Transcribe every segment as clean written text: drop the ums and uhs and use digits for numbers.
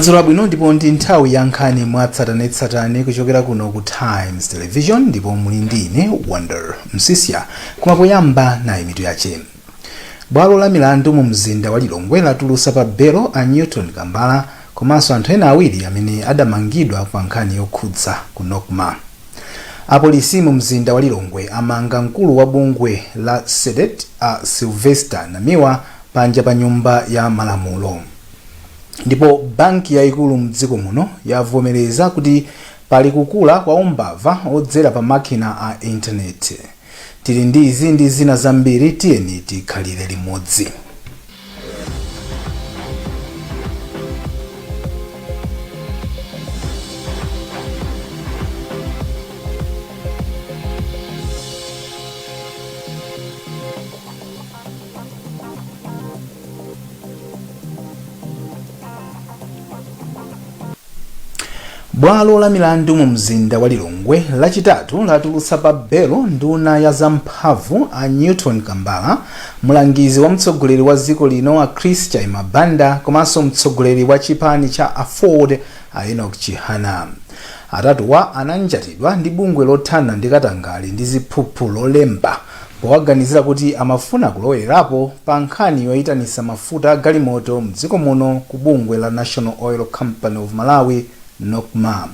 Madzulo abwino ndipo ndi nthawi ya nkhani mwatsatanetsatane kuchokera kuno ku Times Television ndipo muli ndine Wonder Msisia kumapoyamba nayi mitu yache. Bwalo la milandu mu mzinda wa Lilongwe latulutsa pa belo a Newton Kambala komanso anthu ena awiri amene adamangidwa pa nkhani yokhudza ku Nokma. Apolisi mu mzinda wa Lilongwe amanga mkulu wa bungwe la Sedet a Sylvester Namiwa panja pa nyumba ya malamulo. Ndipo banki yaikulu mdziko muno yavomereza kuti pali kukula kwa umbava odzera pa makina a internet. Tili ndi izi ndi zina zambiri, tiyeni tikhalire limodzi. Bwalo la milandu mu mzinda wa Lilongwe lachitatu latulutsa pa belo nduna ya zamphamvu a Newton Kambala, mulangizi wa mtsogoleri wa dziko lino a Christian Mabanda komanso mtsogoleri wa chipani cha Afford a Enoch Chihana. Atatuwa ananjatidwa ndi bungwe lothana ndi katangale ndi ziphuphu lolemba powaganizira kuti amafuna kulowerapo pa nkhani yoyitanisa mafuta a galimoto mdziko muno ku bungwe la National Oil Company of Malawi Nokma.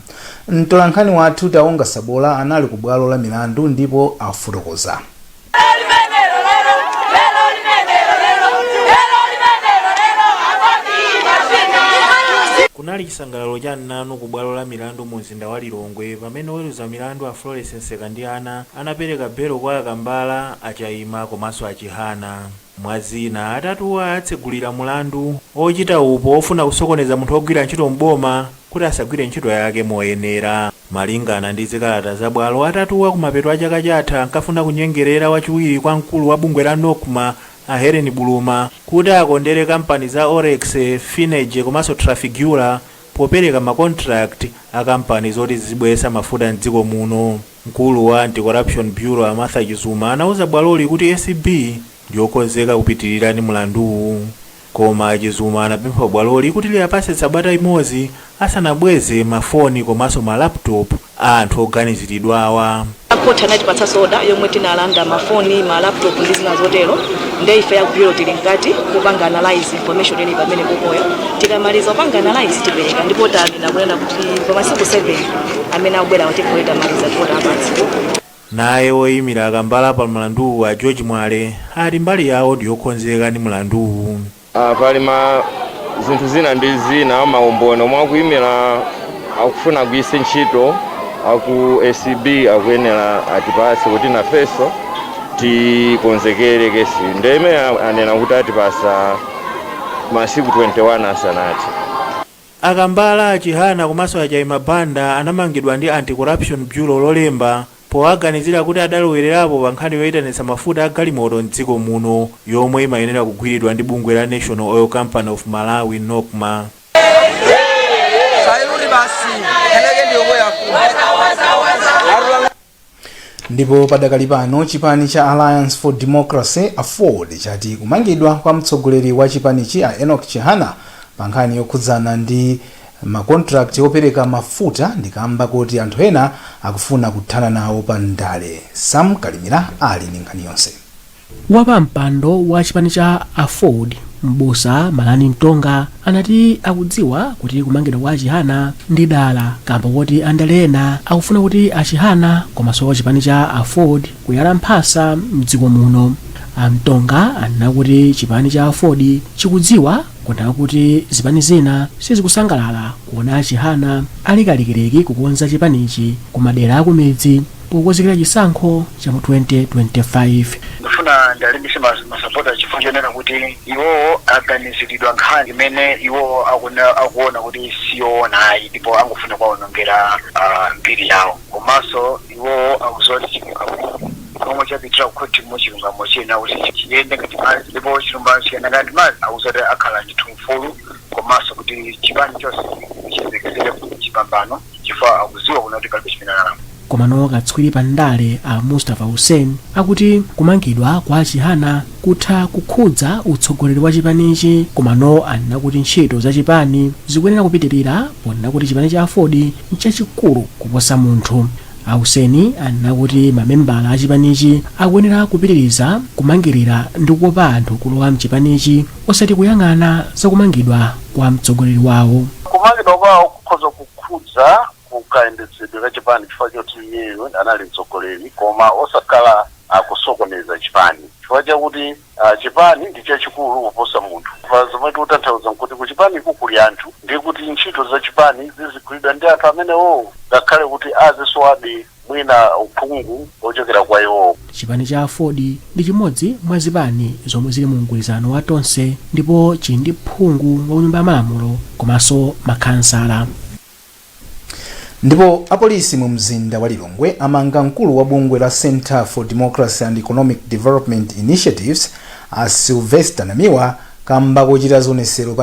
Mtolankhani wathu Taonga Sabola anali ku bwalo la milandu ndipo afotokoza. Kunali chisangalalo cha nanu ku bwalo la milandu mu mzinda wa Lilongwe pamene oweruza milandu a Florence Nsekandiana anapereka belo kwa Kambala, Achayima komanso Achihana. Mwazina atatuwa atsegulira mulandu ochita upo ofuna kusokoneza munthu ogwira ntchito mboma kuti asagwire ntchito yake moyenera. Malingana ndi zikalata za bwalo, atatuwa kumapeto a chaka chatha ankafuna kunyengerera wachiwiri kwa mkulu wa bungwe la Nokma a Helen Buluma kuti akondere kampani za Orex, Fineje komanso Trafigura popereka makontrakt a kampani zoti zibwesa mafuta mdziko muno. Mkulu wa Anti-Corruption Bureau a Martha Chizuma anauza bwaloli kuti SCB ndiyokonzeka kupitirira ndi mulanduwu. Koma Chizuma anapempha bwaloli kuti liyapase sabata imodzi asanabweze mafoni komanso malaptop a anthu oganiziridwawa. Akoti anatipatsa soda yomwe tinalanda mafoni, malaptop ndi zina zotero. Ndiye ife ya bureau tili ngati kupanga analyze information ili pamene kukoyo. Tikamaliza kupanga analyze tipereka ndipo tanena kunena kuti pa masiku 7 amene akubwera watikoita maliza kuti apatse. Naye woyimira Kambala pa mulanduwu a George Mwale ali mbali yawo ndiyokonzeka ndi mulanduwu. Palima zinthu zina ndi zina maumboni omwe akuyimira akufuna kugwiritsa ntchito aku SCB akuyenera atipase kuti nafeso tikonzekere kesi. Ndeme anena kuti atipasa masiku 21 asanati. Akambala, Achihana komanso Achayima Banda anamangidwa ndi Anti-Corruption Bureau lolemba powaganizira kuti adalowererapo pa nkhani yoyitanitsa mafuta a galimoto mdziko muno yomwe imayenera kugwiridwa ndi bungwe la National Oil Company of Malawi Nokma. Ndipo padakali pano chipani cha Alliance for Democracy Afford chati kumangidwa kwa mtsogoleri wa chipanichi a Enoch Chihana pa nkhani yokhudzana ndi makontrakt opereka mafuta ndikamba kuti anthu ena akufuna kuthana nawo pa ndale. Sam Kalimira ali ndi nkhani yonse. Wapampando wa chipani cha Afford Mbusa Malani Mtonga anati akudziwa kuti kumangidwa kwa Achihana ndi dala kamba kuti andale ena akufuna kuti Achihana komanso chipani cha Afford kuyala mphasa mdziko muno. Mtonga anena kuti chipani cha Afford chikudziwa kunena kuti zipani zina sizikusangalala kuona Achihana alikalikiriki kukonza chipanichi kumadera akumidzi pokonzekera chisankho cha mu 2025. Ndifuna ndalimbise masapota chifukwa chonena kuti iwo aganiziridwa nkhani imene iwo akuona kuti siyonayi ndipo angufuna kuwaonongera mbiri yawo. Komanso iwo akuzoti komwe chapitira kuti muchilungamo chena kuti chiyende ngati mazi ndipo chilungamo chiyenda ngati mazi akuzoti akhala ndithu mfulu komanso kuti chipani chonse chizekezere chipambano chifukwa akuziwa kuna kuti kalibe chimene analamo. Komano katswiri pa ndale a Mustafa Hussein akuti kumangidwa kwa Achihana kutha kukhudza utsogoleri wa chipanichi, komano anena kuti ntchito za chipani zikuyenera kupitirira ponena kuti chipani cha Ford nchachikulu kuposa munthu. Auseni anena kuti mamembala a chipanichi akuyenera kupitiriza kumangirira ndi kukopa anthu kulowa mchipanichi osati kuyang'ana zakumangidwa kwa mtsogoleri wawo. Kumangidwa kwawo kukhoza kukhudza kukayendetsedwe ka chipani chifukwa choti iyeyo anali mtsogoleri koma osakhala akusokoneza chipani chifukwa chakuti chipani ndi chachikulu kuposa munthu. Zomwe tikutanthauza kuti ku chipani kuli anthu ndi kuti ntchito za chipani zizigwiridwa ndi anthu amenewo ngakhale kuti aziswadi mwina uphungu ochokera kwa iwo. Chipani cha Ford ndi chimodzi mwa zipani zomwe zili mu mgwirizano wa tonse ndipo chili ndi phungu wa nyumba ya malamulo komanso makhansala. Ndipo apolisi mu mzinda wa Lilongwe amanga mkulu wa bungwe la Center for Democracy and Economic Development Initiatives a Sylvester Namiwa kamba kochita zionesero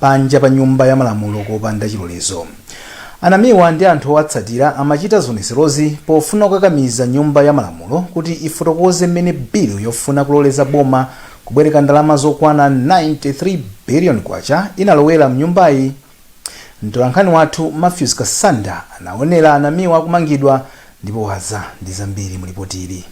panja pa nyumba ya malamulo kopanda chilolezo. Anamiwa ndi anthu owatsatira amachita zioneserozi pofuna kukakamiza nyumba ya malamulo kuti ifotokoze mmene bilu yofuna kuloleza boma kubwereka ndalama zokwana 93 billion kwacha inalowera mnyumbayi. Mtolankhani wathu Matthews Kasanda anaonera Anamiwa akumangidwa ndipo waza ndi zambiri mu ripoti ili.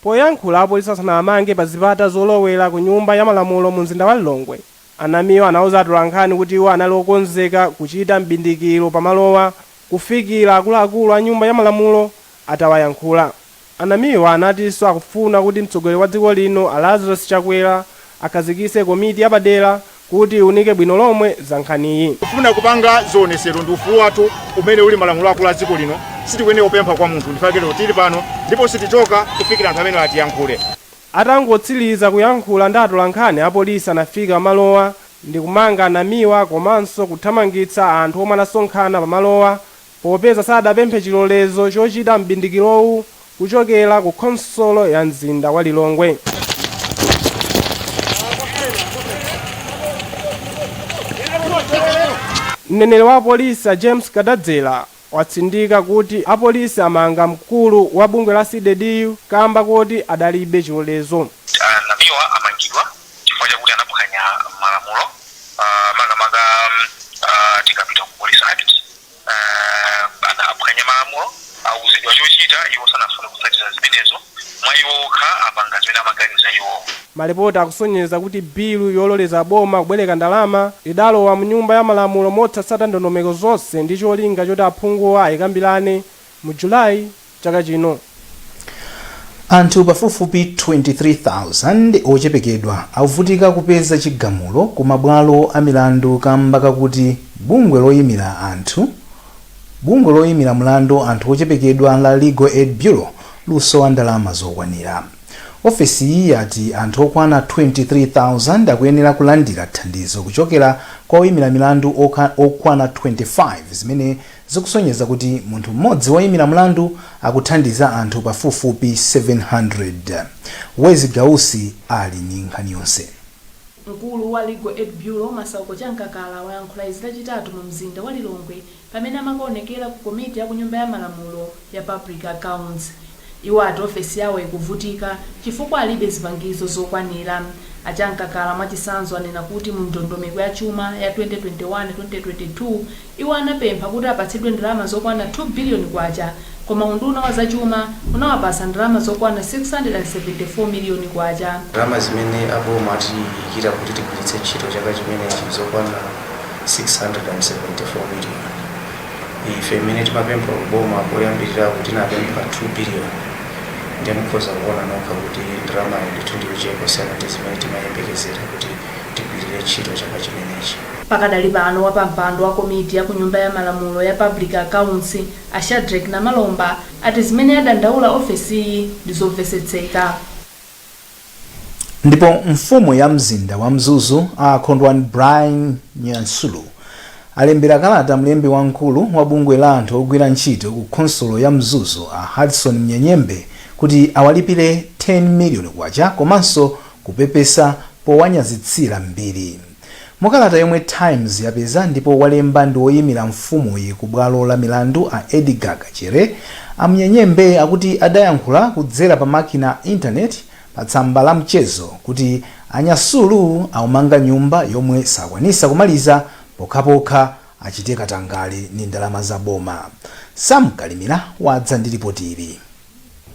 Poyankhula apolisi asanamange pa zipata zolowera ku nyumba ya malamulo mu mzinda wa Lilongwe, Anamiwa anauza atolankhani kuti iwo anali okonzeka kuchita mbindikiro pamalowa kufikira akuluakulu a nyumba ya malamulo atawayankhula. Anamiwa anatinso akufuna kuti mtsogoleri wa dziko lino Lazarus Chakwera akhazikitse komiti yapadera kuti iunike bwino lomwe za nkhaniyi. Kufuna kupanga zionesero ndi ufulu wathu umene uli malamulo akulu a dziko lino, sitikuyenera kupempha kwa munthu ndifake lero tili pano ndipo sitichoka kufikira anthu amene atiyankhule. Atangotsiriza kuyankhula ndi atolankhani, apolisi anafika pamalowa ndi kumanga Anamiwa komanso kuthamangitsa anthu omwe anasonkhana pamalowa popeza sadapemphe chilolezo chochita mbindikirowu kuchokera ku khonsolo ya mzinda wa Lilongwe. Mneneri wa apolisi James Kadadzela watsindika kuti apolisi amanga mkulu wa bungwe la CDDU kamba kuti adalibe chilolezo. Anamiwa amangidwa chifukwa chakuti anaphwanya malamulo makamaka tikapita ku police act anaphwanya malamulo auzidwa chochita iwo sanafuna kutsatira zimenezo mwa iwo okha apanga zimene amaganiza iwo. Malipoti akusonyeza kuti bilu yololeza boma kubwereka ndalama idalowa mu nyumba ya malamulo motsatira ndondomeko zonse ndi cholinga choti aphungu ayikambirane mu Julayi chaka chino. Anthu pafupifupi 23,000 ochepekedwa akuvutika kupeza chigamulo ku mabwalo a milandu kamba kakuti bungwe loyimira mlandu anthu ochepekedwa la Legal Aid Bureau lusowa ndalama zokwanira. Ofesi iyi yati anthu okwana 23,000 akuyenera kulandira thandizo kuchokera kwa oyimira milandu okwana 25 zimene zikusonyeza kuti munthu mmodzi woyimira mlandu akuthandiza anthu pafupifupi 700. Wezi Gausi ali ndi nkhani yonse. Mkulu wa Legal Aid Bureau Masauko Chankakala wayankhula izi lachitatu mu mzinda wa Lilongwe pamene amaonekera ku komiti ya ku nyumba ya malamulo ya Public Accounts. Iwo ati ofesi yawo ikuvutika chifukwa alibe zipangizo zokwanira. Achankakala mwachitsanzo anena kuti mu ndondomeko ya chuma ya 2021-2022 iwo anapempha kuti apatsidwe ndalama zokwana 2 billion kwacha, koma unduna wa zachuma unawapasa ndalama zokwana 674 million kwacha. Ndalama zimene aboma atiikira kuti tigwiritse ntchito chaka chimenechi zokwana 674 million. Ife imene timapempha kuboma poyambirira kuti tinapempha 2 billion. Ndiye mukhoza kuona nokha kuti ndalama ndithu ndiyochepa kusiyana ndi zimene timayembekezera kuti tigwirire ntchito chaka chimenechi. Pakadali pano wapampando wa komiti ya ku nyumba ya malamulo ya Public Accounts Shadrack Namalomba ati zimene adandaula ofesi iyi ndizomvetsetseka. Ndipo mfumu ya mzinda wa Mzuzu akondwani Brian Nyansulu alembera kalata mlembi wamkulu wa bungwe la anthu ogwira ntchito ku khonsolo ya Mzuzu a Hudson Mnyenyembe kuti awalipire 10 million kwacha komanso kupepesa powanyazitsira mbiri. Mukalata yomwe Times yapeza ndipo walemba ndi woyimira mfumuyi ku bwalo la milandu a Edgar Kachere, Mnyenyembe akuti adayankhula kudzera pa makina internet pa tsamba la mchezo kuti anyasulu aumanga nyumba yomwe sakwanisa kumaliza pokhapokha achite katangale ndi ndalama za boma. Sam Kalimira wadza ndi ripoti ili.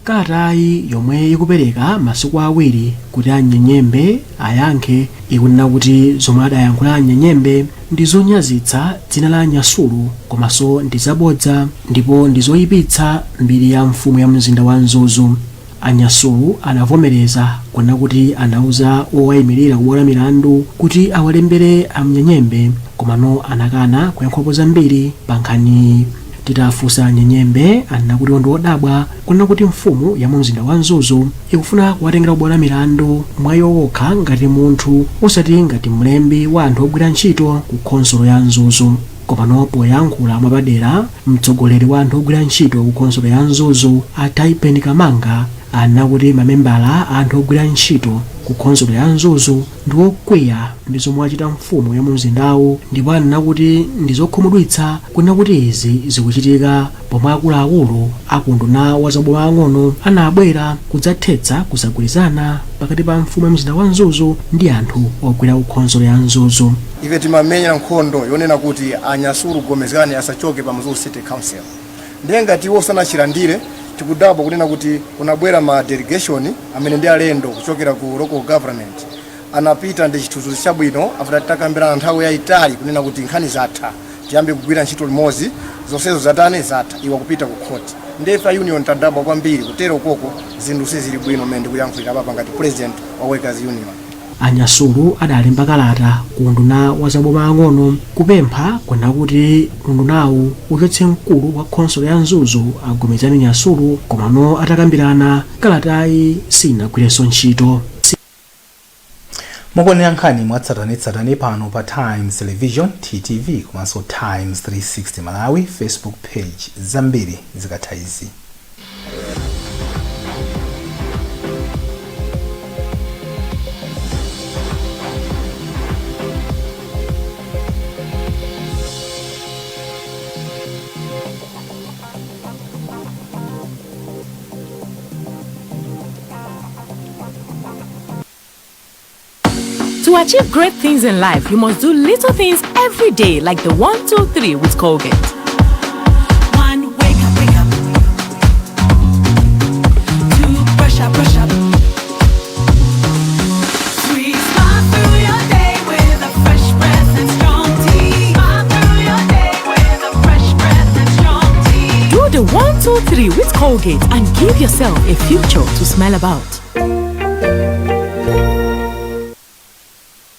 Kalatayi yomwe ikupereka masiku awiri kuti anyenyembe ayankhe ikunena kuti zomwe adayankhula anyenyembe ndi zonyazitsa dzina la anyasulu komanso ndi zabodza ndipo ndi zoyipitsa mbiri ya mfumu ya mzinda wa Nzuzu. Anyasulu anavomereza kunena kuti anauza owayimirira kubwalo la milandu kuti awalembere amnyenyembe komano anakana kuyankhapo zambiri pa nkhani. Titafunsa anyenyembe anena kuti ndi odabwa kunena kuti mfumu ya mzinda wa Nzuzu ikufuna kuwatengera kubwalo la milandu mwayi wokha ngati munthu osati ngati mlembi wa anthu ogwira ntchito ku khonsolo ya Nzuzu. Komano poyankhula mwapadera mtsogoleri wa anthu ogwira ntchito ku khonsolo ya Nzuzu Ataipen Kamanga anena kuti mamembala a anthu ogwira ntchito ku khonsolo ya Nzuzu ndi okwiya ndi zomwe achita mfumu ya mzindawu ndipo anena kuti ndi zokhumudwitsa kunena kuti izi zikuchitika pomwe akuluakulu akunduna wa zaboma ang'ono anabwera kudzathetsa kusagwirizana pakati pa mfumu ya mzinda wa Nzuzu ndi anthu ogwira ku khonsolo ya Nzuzu. Ife timamenyera nkhondo yonena kuti anyasulu gomezani asachoke pa Mzuzu City Council. Ndiye ngati osanachilandire tikudabwa kunena kuti kunabwera ma delegation amene ndi alendo kuchokera ku local government anapita ndi chithunzi chabwino after takambirana nthawi yayitali kunena kuti nkhani zatha tiyambe kugwira ntchito limodzi zonsezo zatane zatha iwa kupita ku court. Ndefa union tadabwa kwambiri kutero koko zinthu sizili bwino mende kuyankhulira papa ngati president wa workers union. Anyasulu adalemba kalata ku nduna wa zaboma ang'ono kupempha kunena kuti ndunawu uchotse mkulu wa khonsolo ya Nzuzu agomezani Nyasulu komano atakambirana kalatayi sinagwirenso ntchito. Mukuonera nkhani mwatsatanetsatane pano pa Times Television TTV komanso Times 360 Malawi Facebook page zambiri zikatha izi. To achieve great things in life, you must do little things every day, like the 1, 2, 3 with Colgate. 1, wake up, wake up. 2, brush up, brush up. 3, smile through your day with a fresh breath and strong tea. Smile through your day with a fresh breath and strong tea. Do the 1, 2, 3 with Colgate and give yourself a future to smile about.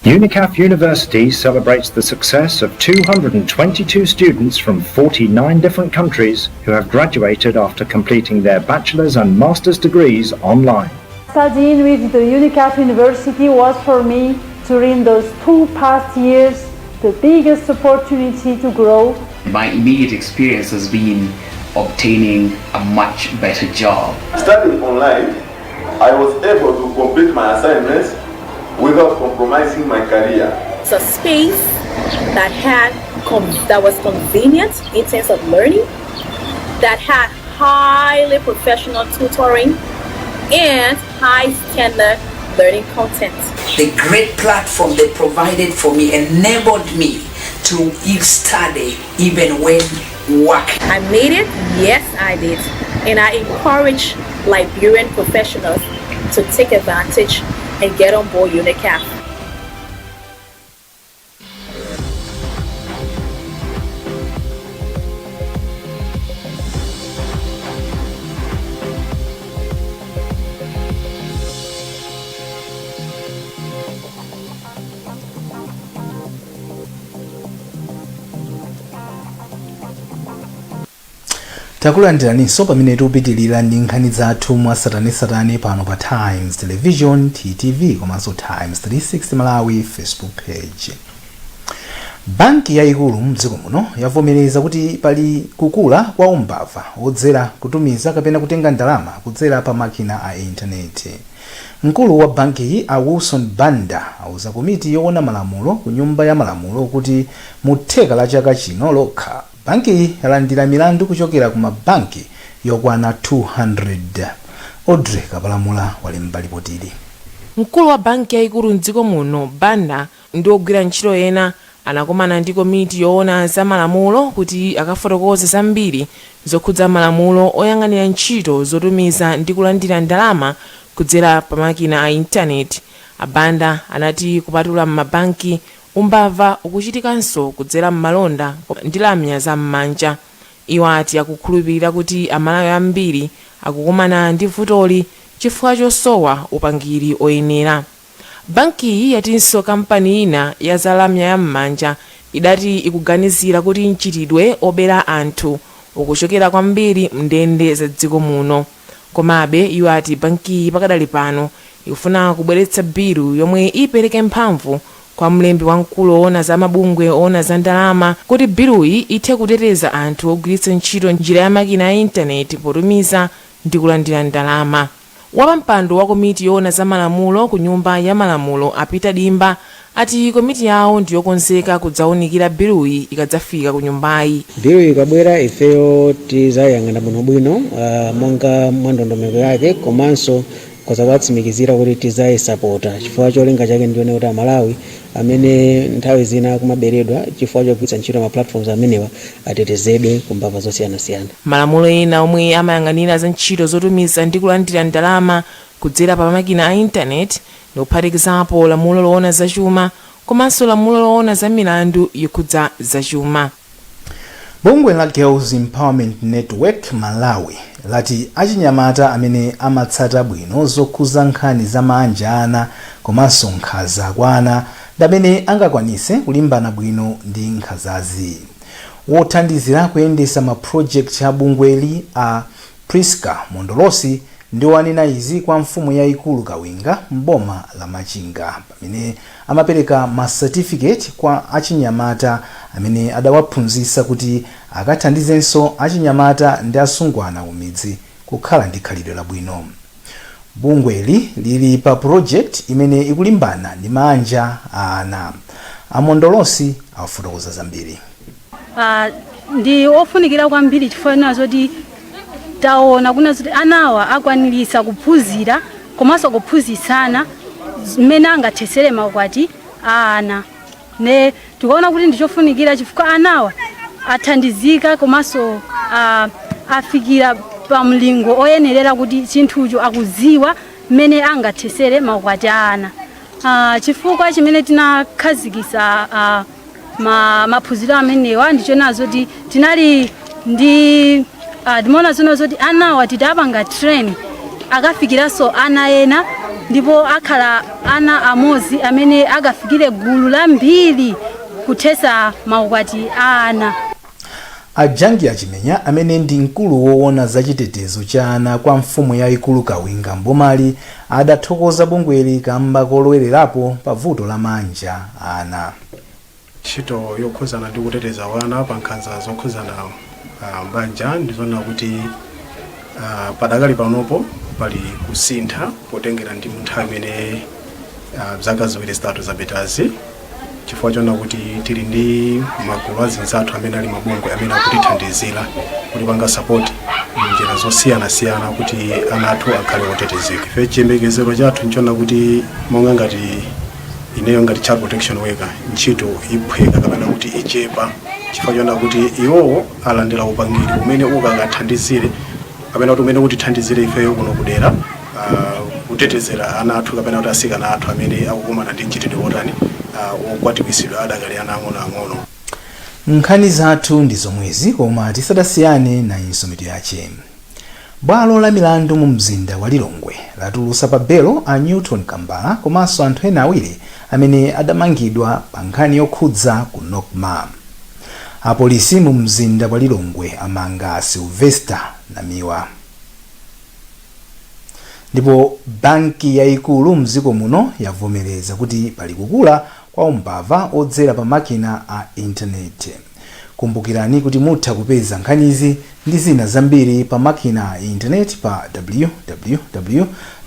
UNICAF University celebrates the success of 222 students from 49 different countries who have graduated after completing their bachelor's and master's degrees online. Studying with the UNICAF University was for me, during those 2 past years, the biggest opportunity to grow. My immediate experience has been obtaining a much better job. Studying online, I was able to complete my assignments without compromising my career. It's a space that was convenient in terms of learning, that had highly professional tutoring and high standard learning content. The great platform they provided for me enabled me to study even when working. I made it, yes I did, and I encourage Liberian professionals to take advantage and get on board UNICAF. Takulandiraniso pamene tikupitilira ndi nkhani zathu mwatsatanetsatane pano pa Times Television TTV komanso Times 360 Malawi Facebook page. Banki yaikulu mdziko muno yavomereza kuti pali kukula kwa umbava odzera kutumiza kapena kutenga ndalama kudzera pa makina a intaneti. Mkulu wa banki iyi Wilson Banda auza komiti yoona malamulo ku nyumba ya malamulo kuti mutheka la chaka chino lokha banki yalandira milandu kuchokera ku mabanki yokwana 200. Audrey Kapalamula wali mbalipotili. Mkulu wa banki yaikulu mdziko muno banda ndi ogwira ntchito ena anakumana ndi komiti yoona za malamulo kuti akafotokoze zambiri zokhudza malamulo oyang'anira ntchito zotumiza ndi kulandira ndalama kudzera pa makina a intaneti. Abanda anati kupatula m'mabanki umbava ukuchitikanso kudzera m'malonda ndi lamya za m'manja. Iwo ati akukhulupirira kuti amalawi ambiri akukumana ndi vutoli chifukwa chosowa upangiri oyenera. Banki iyi yatinso kampani ina ya zalamya ya m'manja idati ikuganizira kuti mchitidwe obera anthu ukuchokera kwambiri mndende za dziko muno. Komabe iwo ati banki iyi pakadali pano ikufuna kubweretsa bilu yomwe ipereke mphamvu kwa mlembi wamkulu oona za mabungwe oona za ndalama kuti biluyi ithe kuteteza anthu ogwiritsa ntchito njira ya makina ya intaneti potumiza ndi kulandira ndalama. Wapampando wa komiti yoona za malamulo ku nyumba ya malamulo apita dimba ati komiti yawo ndiyokonzeka kudzawunikira biluyi ikadzafika ku nyumbayi. Bilu ikabwera ifeyo tizayang'ana bwinobwino monga mwandondomeko yake komanso kuzakatsimikizira kuti tizayisapota chifukwa cholinga chake ndione kuti amalawi amene nthawi zina kumaberedwa chifukwa chogwiritsa ntchito ma platforms amenewa atetezedwe ku mbava zosiyanasiyana. Malamulo ena omwe amayang'anira za ntchito zotumiza ndi kulandira ndalama kudzera pa makina a intaneti ndiuphatikizapo lamulo loona zachuma komanso lamulo loona za milandu yokhudza zachuma. Bungwe la Girls Empowerment Network Malawi lati achinyamata amene amatsata bwino zokhuza nkhani za manja ana komanso nkhanza kwa ana ndamene angakwanise kulimbana bwino ndi nkhanzazi. Wothandizira kuyendesa ma project a bungweli a Priska Mondolosi ndi wanena izi kwa mfumu yayikulu Kawinga mboma la Machinga pamene amapereka ma certificate kwa achinyamata amene adawaphunzitsa kuti akathandizenso achinyamata ndi asungwana umidzi kukhala ndi khalidwe labwino. Bungweli lili pa project imene ikulimbana ndi manja ana. Amondolosi afotokoza zambiri. Ndi ofunikira kwambiri chifukwa nazo kuti taona kuna zoti anawa akwanirisa kuphunzira komanso kuphunzitsana mmene angathesere makwati ana. Ne tikaona kuti ndichofunikira chifukwa anawa athandizika komanso afikira pa mlingo oyenerera kuti chinthucho akuziwa mmene angathesere makwati ana. Chifukwa chimene tinakhazikisa maphunziro amenewa ndicho nazo kuti tinali ndi dimona zino zoti anawa tidapanga train akafikiranso ana ena ndipo akhala ana amozi amene akafikire gulu lambiri kuthesa makwati ana. Ajangi achimenya amene ndi mkulu woona za chitetezo cha ana kwa mfumu yayikulu Kawinga mbomali adathokoza bungweli kamba kolowelerapo pa vuto la manja ana. Ntchito yokhuzana ndi kuteteza wana pa nkhanza zokhuzana mbanja ndizona kuti padakali panopo pali kusintha potengera ndi munthawi imene zaka ziwiri zitatu zapitazi chifukwa chona kuti tili ndi magulu azinzathu amene ali mabungwe amene akutithandizira kuti panga support njira zosiyanasiyana kuti ana athu akhale otetezeka. Ife chiyembekezero chathu nchona kuti monga ngati ineyo ngati child protection worker ntchito iphweka kapena kuti ichepa chifukwa chona kuti iwowo alandira upangiri umene ukakathandizire kapena kuti umene kutithandizire ifeyo kuno kudera kutetezera ana athu kapena kuti asikana athu amene akukumana ndi mchitidwe wotani wokwatiwisidwa adakali ana ang'onoang'ono. Nkhani zathu ndi zomwezi koma tisadasiyane na mitu yache. Bwalo la milandu mu mzinda wa Lilongwe latulutsa pa belo a Newton Kambala komanso anthu ena awiri amene adamangidwa pa nkhani yokhudza ku Nokma. Apolisi mu mzinda wa Lilongwe amanga Sylvester Namiwa. Ndipo banki yayikulu mdziko muno yavomereza kuti pali kukula kwa umbava odzera pa makina a intaneti. Kumbukirani kuti mutha kupeza nkhanizi ndi zina zambiri pa makina a intaneti pa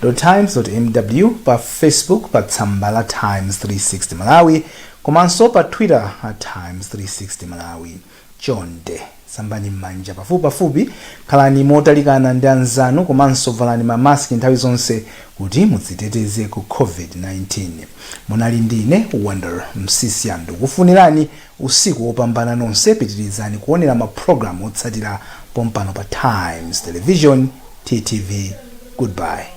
www.times.mw, pa Facebook pa tsamba la Times 360 Malawi komanso pa Twitter @Times 360 Malawi. Chonde sambani m'manja pafupipafupi, khalani motalikana ndi anzanu komanso valani mamaski nthawi zonse kuti mudziteteze ku COVID-19. Munali ndine Wonder Msisia, ndikufunirani usiku wopambana nonse. Pitirizani kuonera maprogramu otsatira pompano pa Times Television, TTV. Goodbye.